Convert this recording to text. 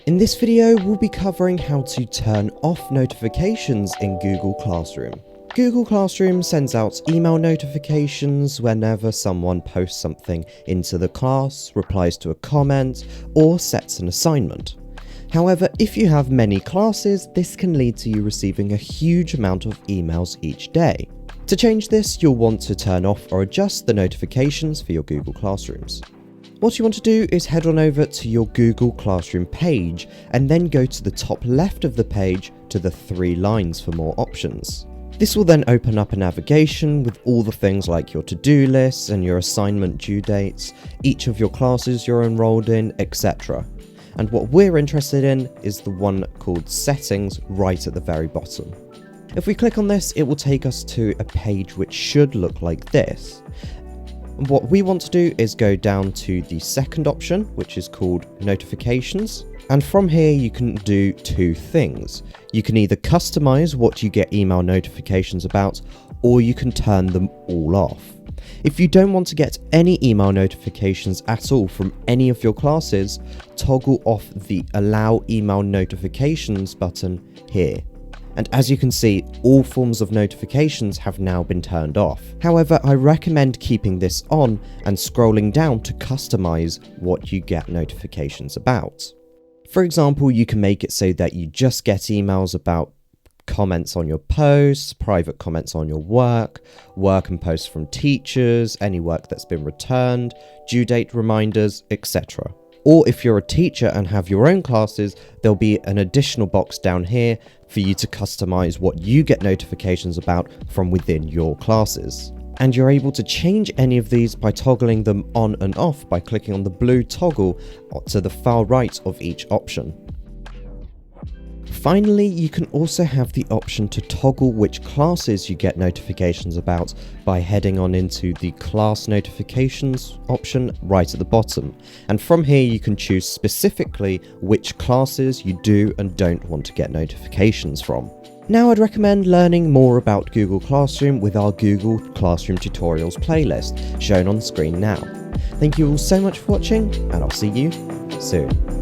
In this video, we'll be covering how to turn off notifications in Google Classroom. Google Classroom sends out email notifications whenever someone posts something into the class, replies to a comment, or sets an assignment. However, if you have many classes, this can lead to you receiving a huge amount of emails each day. To change this, you'll want to turn off or adjust the notifications for your Google Classrooms. What you want to do is head on over to your Google Classroom page and then go to the top left of the page to the 3 lines for more options. This will then open up a navigation with all the things like your to-do lists and your assignment due dates, each of your classes you're enrolled in, etc. And what we're interested in is the one called Settings right at the very bottom. If we click on this, it will take us to a page which should look like this. And what we want to do is go down to the second option, which is called Notifications. And from here, you can do 2 things. You can either customize what you get email notifications about, or you can turn them all off. If you don't want to get any email notifications at all from any of your classes, toggle off the Allow Email Notifications button here. And as you can see, all forms of notifications have now been turned off. However, I recommend keeping this on and scrolling down to customize what you get notifications about. For example, you can make it so that you just get emails about comments on your posts, private comments on your work and posts from teachers, any work that's been returned, due date reminders, etc. Or if you're a teacher and have your own classes, there'll be an additional box down here for you to customize what you get notifications about from within your classes. And you're able to change any of these by toggling them on and off by clicking on the blue toggle to the far right of each option. Finally, you can also have the option to toggle which classes you get notifications about by heading on into the class notifications option right at the bottom. And from here, you can choose specifically which classes you do and don't want to get notifications from. Now I'd recommend learning more about Google Classroom with our Google Classroom tutorials playlist shown on screen now. Thank you all so much for watching, and I'll see you soon.